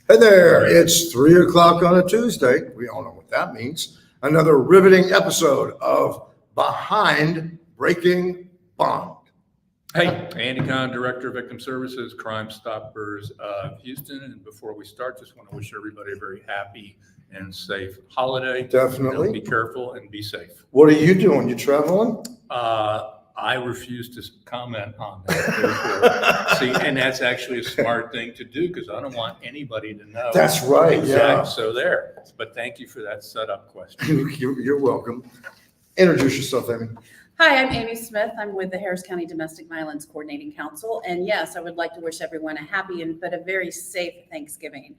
Hey there, it's 3 o'clock on a Tuesday. We all know what that means. Another riveting episode of Behind Breaking Bond. Hey, Andy Kahn, Director of Victim Services, Crime Stoppers of Houston. And before we start, just want to wish everybody a very happy and safe holiday. Definitely. Be careful and be safe. What are you doing? You traveling? I refuse to comment on that. See, and that's actually a smart thing to do because I don't want anybody to know. That's right, yeah. So there. But thank you for that setup question. You're welcome. Introduce yourself, Amy. Hi, I'm Amy Smith. I'm with the Harris County Domestic Violence Coordinating Council. And yes, I would like to wish everyone a happy but a very safe Thanksgiving.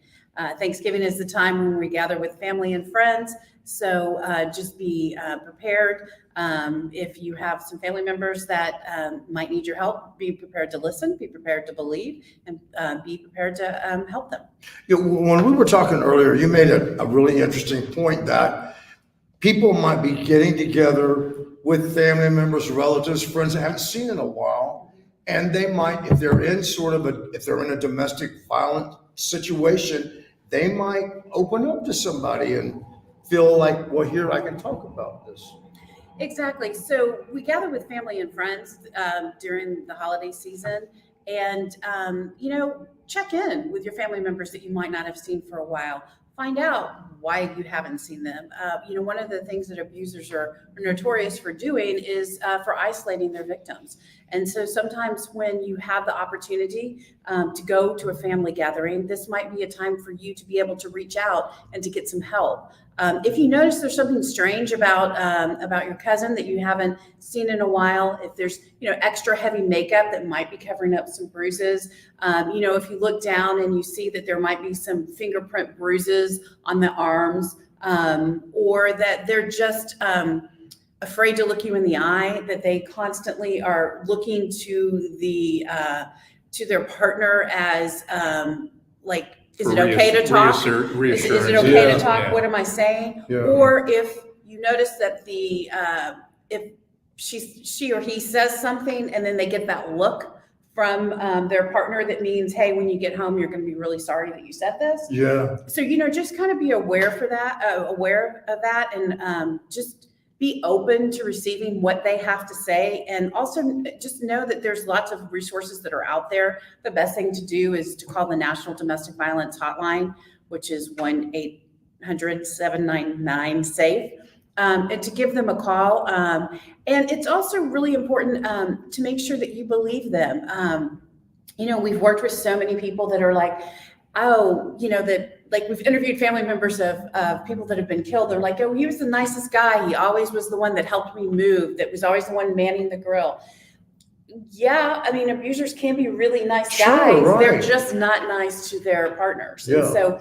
Thanksgiving is the time when we gather with family and friends. So just be prepared. If you have some family members that might need your help, be prepared to listen, be prepared to believe, and be prepared to help them. When we were talking earlier, you made a really interesting point that people might be getting together with family members, relatives, friends they haven't seen in a while, and they might, if they're in if they're in a domestic violent situation, they might open up to somebody and feel like, well, here I can talk about this. Exactly. So we gather with family and friends during the holiday season, and check in with your family members that you might not have seen for a while. Find out why you haven't seen them. One of the things that abusers are notorious for doing is for isolating their victims. And so sometimes when you have the opportunity to go to a family gathering, this might be a time for you to be able to reach out and to get some help. If you notice there's something strange about your cousin that you haven't seen in a while, if there's extra heavy makeup that might be covering up some bruises, if you look down and you see that there might be some fingerprint bruises on the arms, or that they're just afraid to look you in the eye, that they constantly are looking to their partner as is it okay to talk? Is it okay to talk? Yeah. What am I saying? Yeah. Or if you notice that if she or he says something and then they get that look from their partner, that means, hey, when you get home, you're going to be really sorry that you said this. Yeah. So just kind of be aware of that, and just be open to receiving what they have to say. And also just know that there's lots of resources that are out there. The best thing to do is to call the National Domestic Violence Hotline, which is 1-800-799-SAFE, and to give them a call. And it's also really important to make sure that you believe them. We've worked with so many people that are like, we've interviewed family members of people that have been killed. They're like, oh, he was the nicest guy. He always was the one that helped me move, that was always the one manning the grill. Yeah, abusers can be really nice guys. Sure, right. They're just not nice to their partners. Yeah. And so,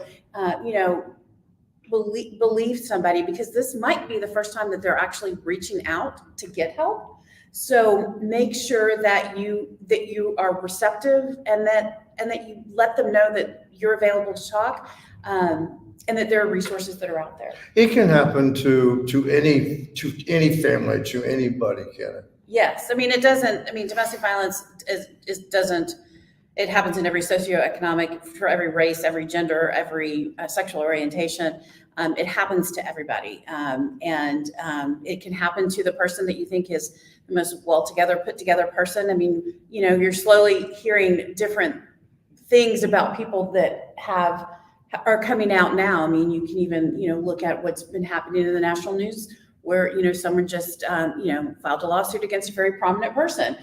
believe somebody, because this might be the first time that they're actually reaching out to get help. So make sure that you are receptive and that you let them know that you're available to talk, and that there are resources that are out there. It can happen to any family, to anybody, can it? Yes. It doesn't. Domestic violence it happens in every socioeconomic, for every race, every gender, every sexual orientation. It happens to everybody. And it can happen to the person that you think is the most put together person. You're slowly hearing different things about people that are coming out now. You can even, look at what's been happening in the national news, where, someone just, filed a lawsuit against a very prominent person.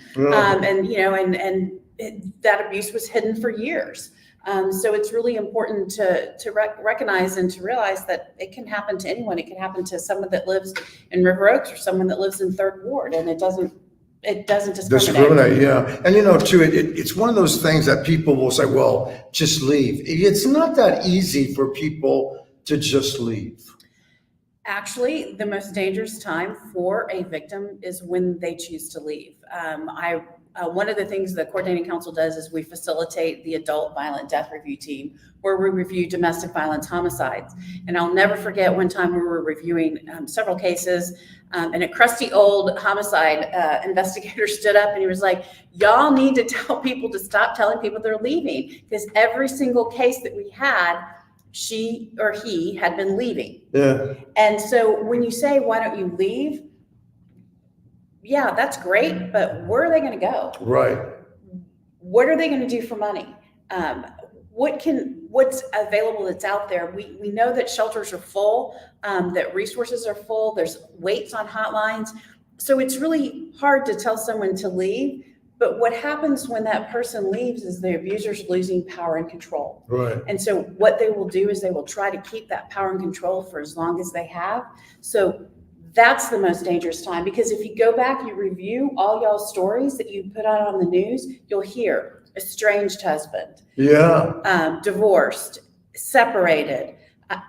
That abuse was hidden for years. So it's really important to recognize and to realize that it can happen to anyone. It can happen to someone that lives in River Oaks or someone that lives in Third Ward, and it doesn't discriminate. Yeah. And too, it's one of those things that people will say, well, just leave. It's not that easy for people to just leave. Actually, the most dangerous time for a victim is when they choose to leave. one of the things the coordinating council does is we facilitate the adult violent death review team, where we review domestic violence homicides. And I'll never forget one time we were reviewing several cases, and a crusty old homicide investigator stood up and he was like, y'all need to tell people to stop telling people they're leaving, because every single case that we had, she or he had been leaving. Yeah. And so when you say, why don't you leave? Yeah, that's great, but where are they going to go? Right. What are they going to do for money? What's available that's out there? We know that shelters are full, that resources are full. There's waits on hotlines. So it's really hard to tell someone to leave. But what happens when that person leaves is the abuser's losing power and control. Right. And so what they will do is they will try to keep that power and control for as long as they have. So that's the most dangerous time, because if you go back, you review all y'all's stories that you put out on the news, you'll hear estranged husband, Yeah. divorced, separated,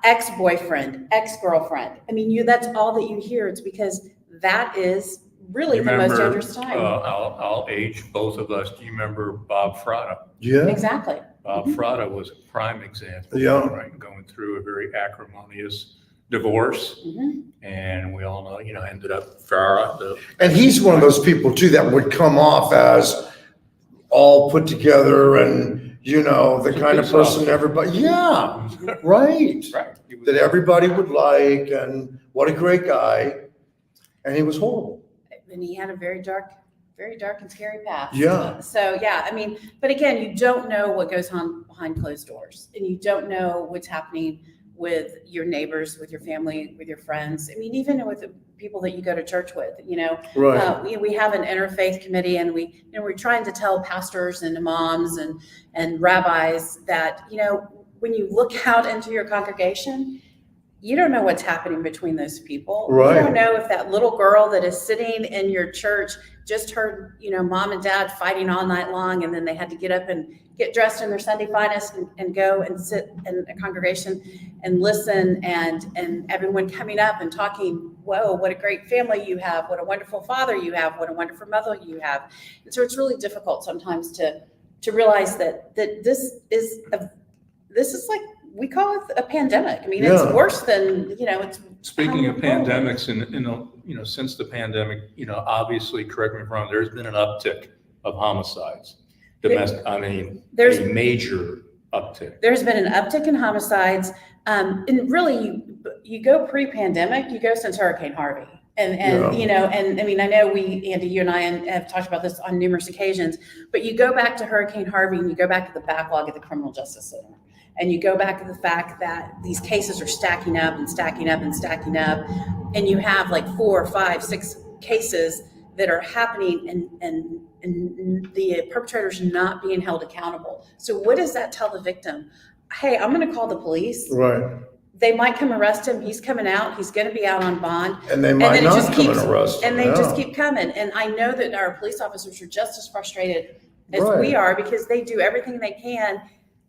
ex-boyfriend, ex-girlfriend. I mean, that's all that you hear. It's because that is really the most dangerous time. I'll age both of us. Do you remember Bob Fratta? Yeah. Exactly. Bob Fratta was a prime example. Yeah. Right, going through a very acrimonious divorce, Mhm. and we all know, ended up Farah. And he's one of those people too that would come off as all put together and, the kind of person everybody, yeah, right. Right. He was- That everybody would like, and what a great guy. And he was horrible. And he had a very dark and scary past. Yeah. So, yeah, I mean, but again, you don't know what goes on behind closed doors, and you don't know what's happening with your neighbors, with your family, with your friends. I mean, even with the people that you go to church with, Right. we have an interfaith committee, and we're trying to tell pastors and imams and rabbis that, when you look out into your congregation, you don't know what's happening between those people. Right. You don't know if that little girl that is sitting in your church just heard, mom and dad fighting all night long, and then they had to get up and get dressed in their Sunday finest and go and sit in a congregation and listen, and everyone coming up and talking, whoa, what a great family you have, what a wonderful father you have, what a wonderful mother you have. And so it's really difficult sometimes to realize that this is like, we call it a pandemic. I mean, Yeah. it's worse than, it's. Speaking of common cold. pandemics, and since the pandemic, obviously, correct me if I'm wrong, there's been an uptick of homicides. There's- a major uptick. There's been an uptick in homicides. And really, you go pre-pandemic, you go since Hurricane Harvey. And Yeah. and I mean, I know Andy, you and I have talked about this on numerous occasions, but you go back to Hurricane Harvey and you go back to the backlog at the Criminal Justice Center. And you go back to the fact that these cases are stacking up and stacking up and stacking up. And you have like 4, 5, 6 cases that are happening, and the perpetrators not being held accountable. So what does that tell the victim? Hey, I'm going to call the police. Right. They might come arrest him. He's coming out. He's going to be out on bond. And they might then it not just come keeps- and arrest him. And they Yeah. just keep coming. And I know that our police officers are just as frustrated as Right. we are, because they do everything they can,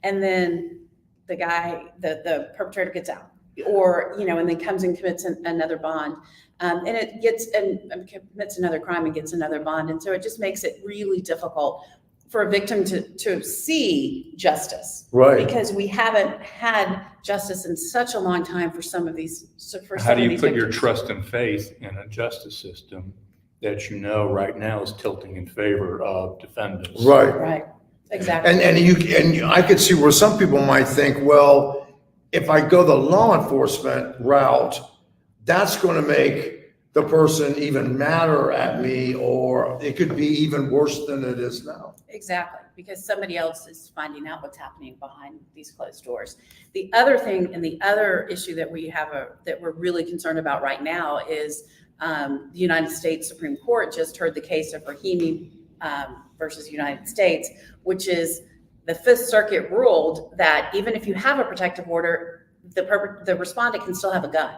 and then the perpetrator gets out, or and then comes and commits another bond, and it gets and commits another crime and gets another bond, and so it just makes it really difficult for a victim to see justice, Right. because we haven't had justice in such a long time for some of these. How do you put your trust and faith in a justice system that right now is tilting in favor of defendants? Right. Right. Exactly. And I could see where some people might think, well, if I go the law enforcement route, that's going to make the person even madder at me, or it could be even worse than it is now. Exactly, because somebody else is finding out what's happening behind these closed doors. The other thing, and the other issue that we have that we're really concerned about right now is the United States Supreme Court just heard the case of Rahimi versus United States, which is the Fifth Circuit ruled that even if you have a protective order, the respondent can still have a gun.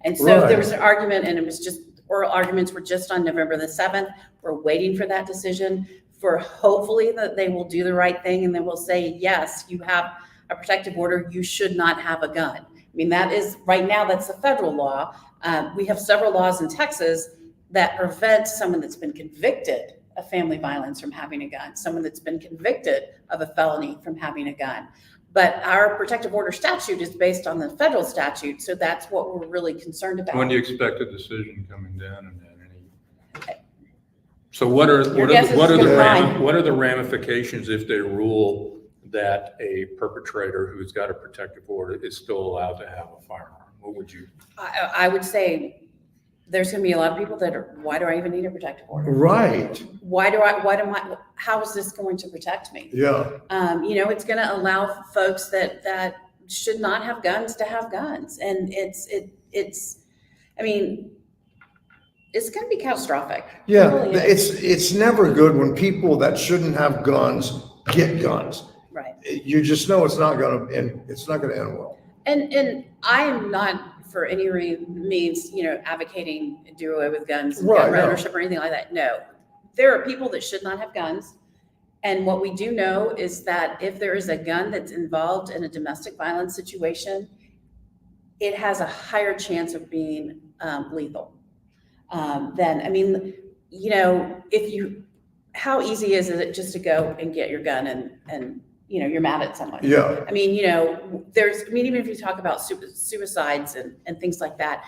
And so Right. there was an argument, and it was just oral arguments were just on November the 7th. We're waiting for that decision, for hopefully that they will do the right thing, and then we'll say, yes, you have a protective order, you should not have a gun. I mean, that is, right now, that's the federal law. We have several laws in Texas that prevent someone that's been convicted a family violence from having a gun, someone that's been convicted of a felony from having a gun. But our protective order statute is based on the federal statute, so that's what we're really concerned about. When do you expect a decision coming down on that? So what are guess is good line. what are the ramifications if they rule that a perpetrator who's got a protective order is still allowed to have a firearm? What would you? I would say there's going to be a lot of people that are, why do I even need a protective order? Right. How is this going to protect me? Yeah. It's going to allow folks that should not have guns to have guns. And it's going to be catastrophic. Yeah. It really is. It's never good when people that shouldn't have guns get guns. Right. You just know it's not going to end well. And I am not for any means, advocating do away with guns, Right, gun no. ownership or anything like that. No, there are people that should not have guns. And what we do know is that if there is a gun that's involved in a domestic violence situation, it has a higher chance of being lethal. How easy is it just to go and get your gun and you're mad at someone? Yeah. Even if you talk about suicides and things like that,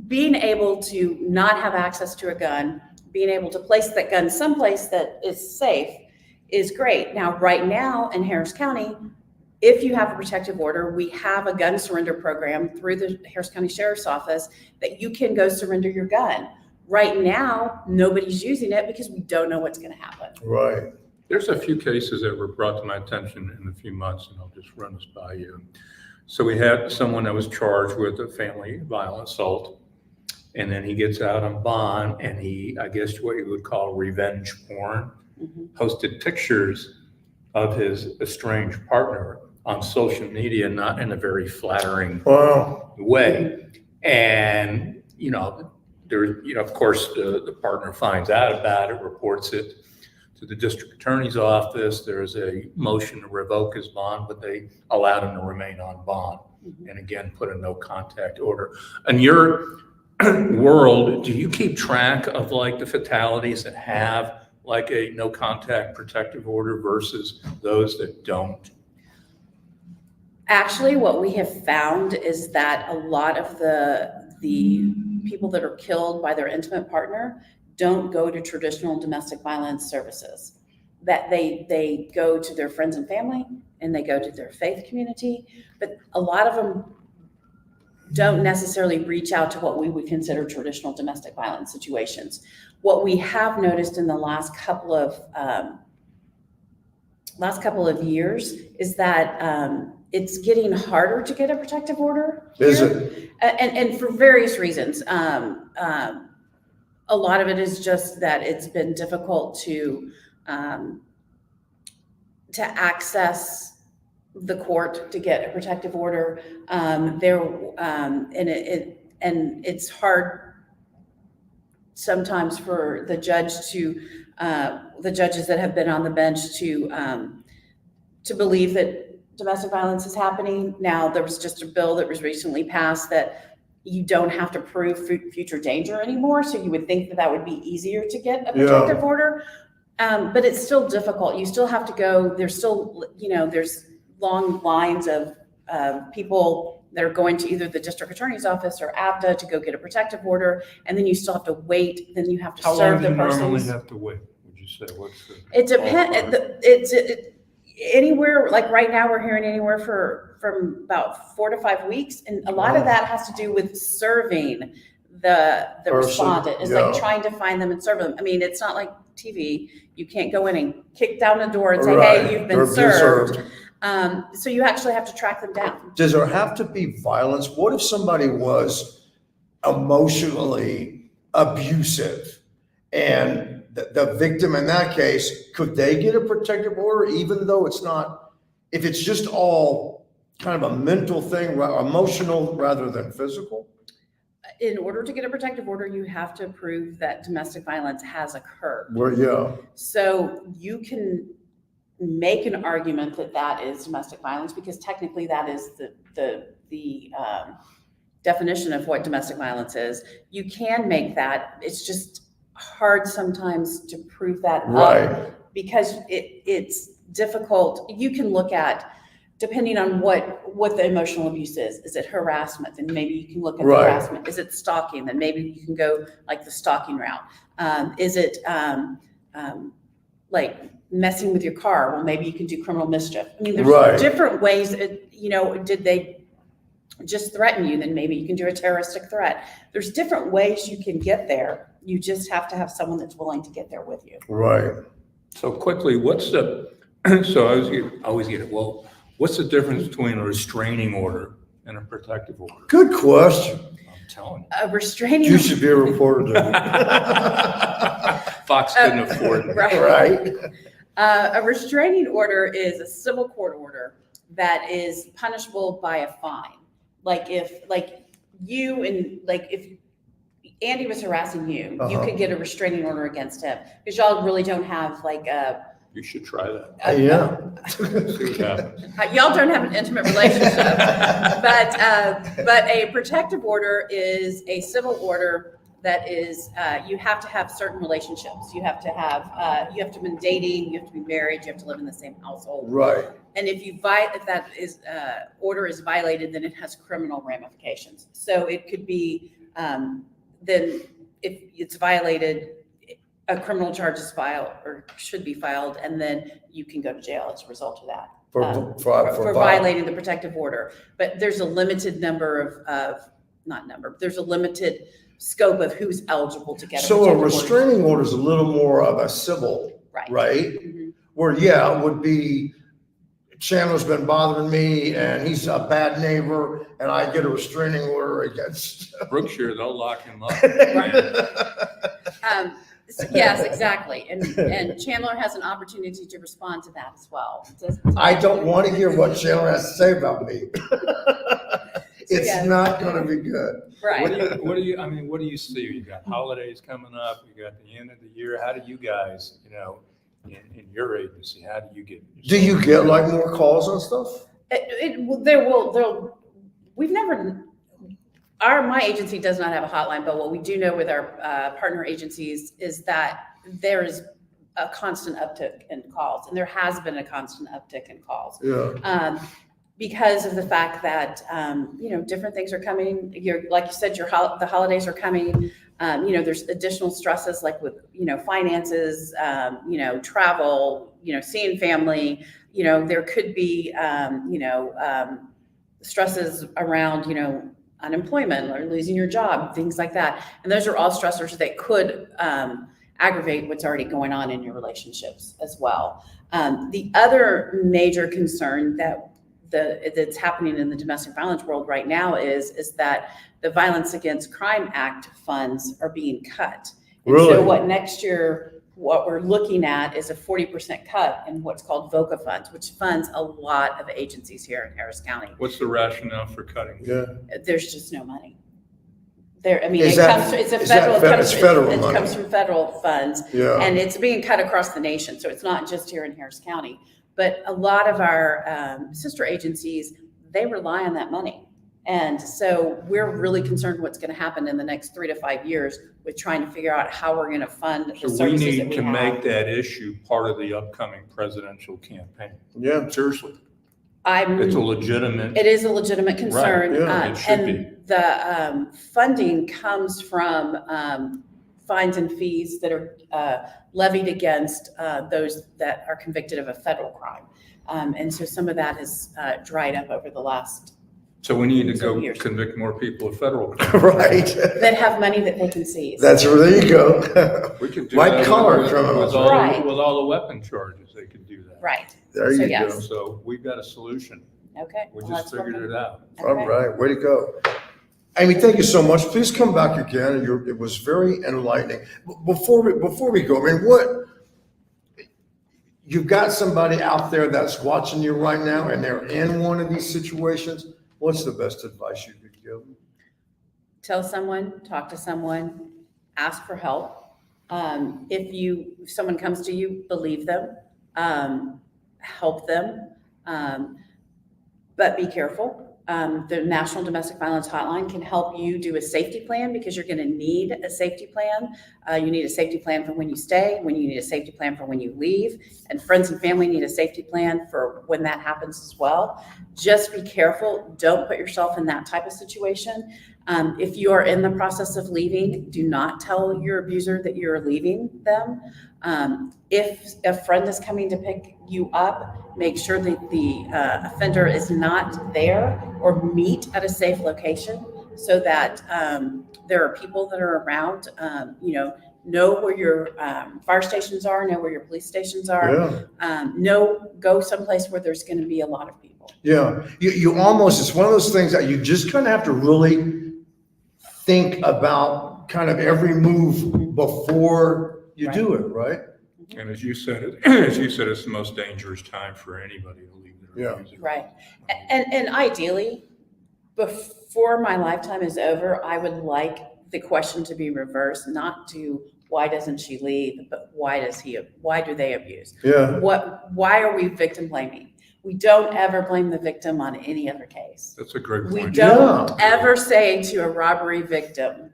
being able to not have access to a gun, being able to place that gun someplace that is safe is great. Now, right now in Harris County, if you have a protective order, we have a gun surrender program through the Harris County Sheriff's Office that you can go surrender your gun. Right now, nobody's using it because we don't know what's going to happen. Right. There's a few cases that were brought to my attention in a few months, and I'll just run this by you. So we had someone that was charged with a family violence assault, and then he gets out on bond, and he, I guess what you would call revenge porn, posted pictures of his estranged partner on social media, not in a very flattering way. And, of course, the partner finds out about it, reports it to the district attorney's office. There's a motion to revoke his bond, but they allowed him to remain on bond. And again, put a no contact order. In your world, do you keep track of like the fatalities that have like a no contact protective order versus those that don't? Actually, what we have found is that a lot of the people that are killed by their intimate partner don't go to traditional domestic violence services. That they go to their friends and family, and they go to their faith community, but a lot of them don't necessarily reach out to what we would consider traditional domestic violence situations. What we have noticed in the last couple of years is that it's getting harder to get a protective order. Is it? And for various reasons. A lot of it is just that it's been difficult to access the court to get a protective order. And it's hard sometimes for the judges that have been on the bench to believe that domestic violence is happening. Now, there was just a bill that was recently passed that you don't have to prove future danger anymore. So you would think that would be easier to get a protective order. But it's still difficult. You still have to go, there's still, there's long lines of people that are going to either the district attorney's office or ABDA to go get a protective order. And then you still have to wait. Then you have to serve the person. How long do you normally have to wait? Would you say? It depends. Anywhere, like right now, we're hearing anywhere from about 4 to 5 weeks, and a lot of that has to do with serving the respondent. It's like trying to find them and serve them. I mean, it's not like TV. You can't go in and kick down the door and say, "Hey, you've been served." So you actually have to track them down. Does there have to be violence? What if somebody was emotionally abusive and the victim in that case, could they get a protective order even though it's not, if it's just all kind of a mental thing, emotional rather than physical? In order to get a protective order, you have to prove that domestic violence has occurred. So you can make an argument that that is domestic violence because technically that is the definition of what domestic violence is. You can make that. It's just hard sometimes to prove that Right. up because it's difficult. You can look at, depending on what the emotional abuse is. Is it harassment? Then maybe you can look at the Right. harassment. Is it stalking? Then maybe you can go like the stalking route. Is it like messing with your car? Well, maybe you can do criminal mischief. I mean, there's Right. different ways. Did they just threaten you? Then maybe you can do a terroristic threat. There's different ways you can get there. You just have to have someone that's willing to get there with you. Right. So quickly, so I always get it, well, what's the difference between a restraining order and a protective order? Good question. I'm telling A restraining You should be a reporter. Too. Fox couldn't afford it. Right. Right. A restraining order is a civil court order that is punishable by a fine. If Andy was harassing you, you Uh-huh. could get a restraining order against him because y'all really don't have You should try that. Yeah. See what happens. y'all don't have an intimate relationship. But a protective order is a civil order that is, you have to have certain relationships. You have to have been dating, you have to be married, you have to live in the same household. Right. And if that order is violated, then it has criminal ramifications. So it could be, then if it's violated, a criminal charge is filed or should be filed, and then you can go to jail as a result of that. For violating the protective order. But there's a limited number there's a limited scope of who's eligible to get a So a protective order. restraining order is a little more of a civil, Right. right? Mhm. Where, it would be Chandler's been bothering me and he's a bad neighbor and I get a restraining order against. Brookshire, they'll lock him up. Yes, exactly. And Chandler has an opportunity to respond to that as well. I don't want to hear what Chandler has to say about me. It's yes. not going to be good. Right. What do you see? You got holidays coming up, you got the end of the year. How do you guys, in your agency, how do you get? Do you get like more calls on stuff? My agency does not have a hotline, but what we do know with our partner agencies is that there is a constant uptick in calls, and there has been a constant uptick in calls. Yeah. Because of the fact that different things are coming. Like you said, the holidays are coming. There's additional stresses like with finances, travel, seeing family. There could be stresses around unemployment or losing your job, things like that. And those are all stressors that could aggravate what's already going on in your relationships as well. The other major concern that's happening in the domestic violence world right now is that the Violence Against Crime Act funds are being cut. And Really? So what we're looking at is a 40% cut in what's called VOCA funds, which funds a lot of agencies here in Harris County. What's the rationale for cutting? Yeah. There's just no money. It's federal It money. comes from federal funds. Yeah. And it's being cut across the nation. So it's not just here in Harris County. But a lot of our sister agencies, they rely on that money. And so we're really concerned what's going to happen in the next 3 to 5 years with trying to figure out how we're going to fund the So we services that need we to have. make that issue part of the upcoming presidential campaign. Yeah. Seriously, it's a legitimate. It is a legitimate concern. Right, yeah, it should and be. the funding comes from fines and fees that are levied against those that are convicted of a federal crime. And so some of that has dried up over the last So we need to go years. convict more people of federal crimes. Right. that have money that they can seize. There you go. We could do White that collar with criminals. all, Right. with all the weapon charges, they could do that. Right. There So you yes. go. So we've got a solution. Okay. We well, just let's figured work it out. on- All okay. right. Way to go. Amy, thank you so much. Please come back again. It was very enlightening. Before we go, you've got somebody out there that's watching you right now and they're in one of these situations. What's the best advice you could give them? Tell someone, talk to someone, ask for help. If someone comes to you, believe them, help them, but be careful. The National Domestic Violence Hotline can help you do a safety plan because you're going to need a safety plan You need a safety plan for when you stay, when you need a safety plan for when you leave, and friends and family need a safety plan for when that happens as well. Just be careful. Don't put yourself in that type of situation. If you are in the process of leaving, do not tell your abuser that you're leaving them. If a friend is coming to pick you up, make sure that the offender is not there, or meet at a safe location so that there are people that are around. Know where your fire stations are, know where your police stations are. Go someplace where there's going to be a lot of people. Yeah, you almost, it's one of those things that you just kind of have to really think about kind of every move before you do it, right? And as you said, it's the most dangerous time for anybody to leave their abuser. Right. And ideally, before my lifetime is over, I would like the question to be reversed, not to why doesn't she leave, but why do they abuse? Yeah. Why are we victim blaming? We don't ever blame the victim on any other case. That's a great point. We don't ever say to a robbery victim,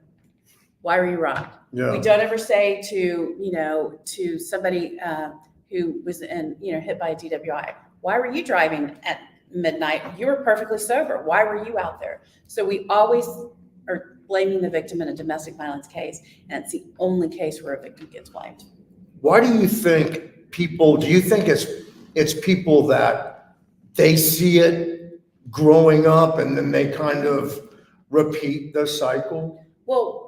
why were you robbed? Yeah. We don't ever say to somebody who was hit by a DWI, why were you driving at midnight? You were perfectly sober. Why were you out there? So we always are blaming the victim in a domestic violence case, and it's the only case where a victim gets blamed. Why do you think it's people that they see it growing up and then they kind of repeat the cycle? Well,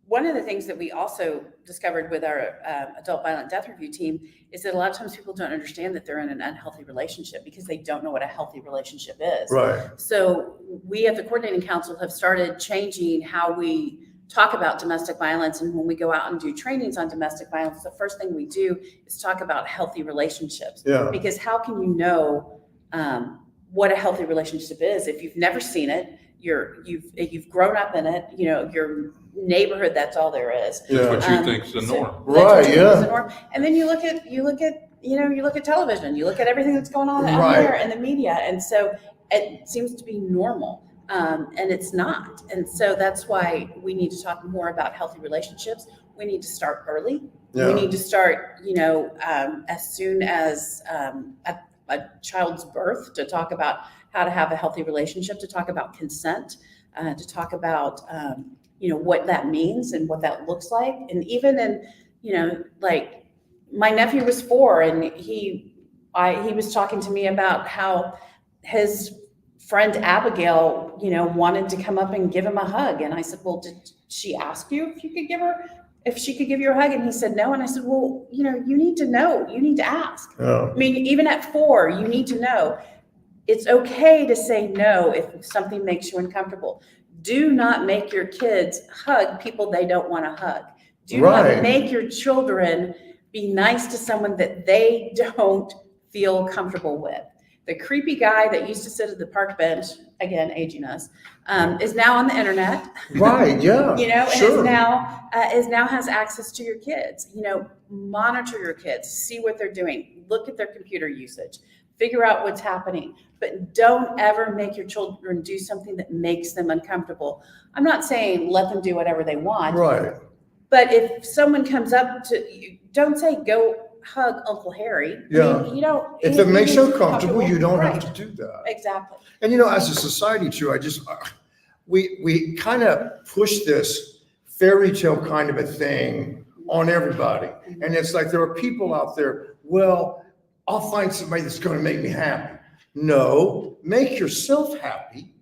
one of the things that we also discovered with our adult violent death review team is that a lot of times people don't understand that they're in an unhealthy relationship because they don't know what a healthy relationship is. Right. So we at the coordinating council have started changing how we talk about domestic violence. And when we go out and do trainings on domestic violence, the first thing we do is talk about healthy relationships. Yeah. Because how can you know what a healthy relationship is if you've never seen it? You've grown up in it, your neighborhood, that's all there is. That's what you think is the norm. Right, yeah. And then you look at television, you look at everything that's going on out there in the media. And so it seems to be normal. And it's not. And so that's why we need to talk more about healthy relationships. We need to start early. Yeah. We need to start, as soon as at a child's birth, to talk about how to have a healthy relationship, to talk about consent, to talk about, what that means and what that looks like. And even in, like my nephew was 4 and he was talking to me about how his friend Abigail, wanted to come up and give him a hug. And I said, well, did she ask you if she could give you a hug? And he said, no. And I said, well, you need to know, you need to ask. Yeah. I mean, even at 4, you need to know. It's okay to say no if something makes you uncomfortable. Do not make your kids hug people they don't want to hug. Do not make your children be nice to someone that they don't feel comfortable with. The creepy guy that used to sit at the park bench, again, aging us, is now on the internet. Right, yeah. And sure. is now has access to your kids. Monitor your kids, see what they're doing, look at their computer usage, figure out what's happening, but don't ever make your children do something that makes them uncomfortable. I'm not saying let them do whatever they want. Right. But if someone comes up to you, don't say, go hug Uncle Harry. Yeah. I mean, If it makes you comfortable, you don't have to do that. Exactly. And as a society too, we kind of push this fairy tale kind of a thing on everybody. And it's like there are people out there, well, I'll find somebody that's going to make me happy. No, make yourself happy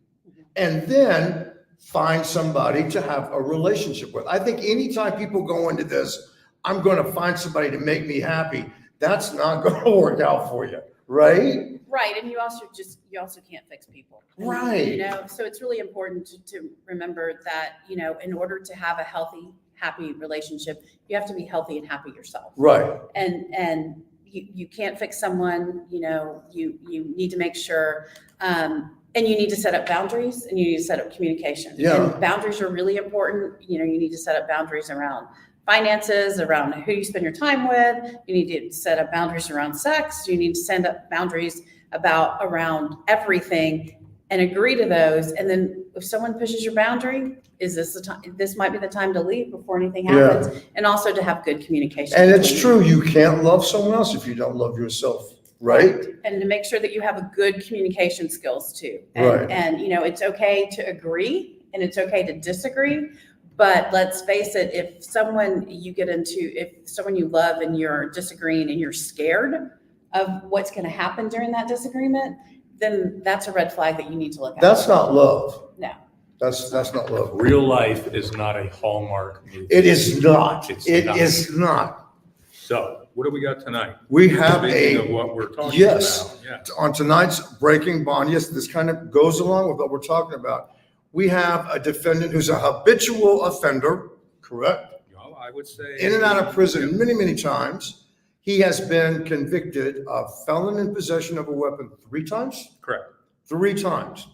and then find somebody to have a relationship with. I think anytime people go into this, I'm going to find somebody to make me happy, that's not going to work out for you, right? Right, and you also can't fix people. Right. So it's really important to remember that, in order to have a healthy, happy relationship, you have to be healthy and happy yourself. Right. And you can't fix someone, you need to make sure, and you need to set up boundaries and you need to set up communication. Yeah. And boundaries are really important. You need to set up boundaries around finances, around who you spend your time with. You need to set up boundaries around sex. You need to set up boundaries around everything. and agree to those. And then if someone pushes your boundary, is this the time? This might be the time to leave before anything happens. And also to have good communication. And it's between true, you. you can't love someone else if you don't love yourself, right? And to make sure that you have a good communication skills too. And, Right. and you know, it's okay to agree and it's okay to disagree. But let's face it, if someone you love and you're disagreeing and you're scared of what's going to happen during that disagreement, then that's a red flag that you need to look at. That's not love. No. That's not love. Real life is not a Hallmark movie. It is not. It's It not. is not. So what do we got tonight? We have Speaking of a, what we're talking yes, about. Yeah. on tonight's breaking bond, yes, this kind of goes along with what we're talking about. We have a defendant who's a habitual offender, correct? Well, I would say. In and out of prison many, many times. He has been convicted of felon in possession of a weapon 3 times? Correct. 3 times.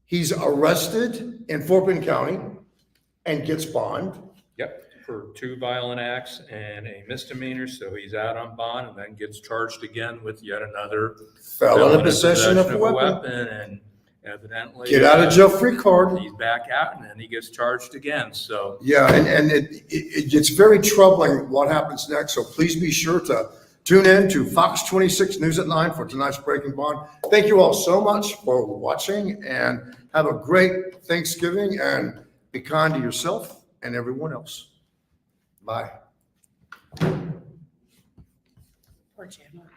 He's arrested in Fort Bend County and gets bond. Yep, for 2 violent acts and a misdemeanor, so he's out on bond and then gets charged again with yet another Felon in possession of a weapon. And evidently. Get out of jail free card. He's back out and then he gets charged again, so. Yeah, and it gets very troubling what happens next. So please be sure to tune in to Fox 26 News at 9 for tonight's Breaking Bond. Thank you all so much for watching and have a great Thanksgiving and be kind to yourself and everyone else. Bye. Poor Chandler.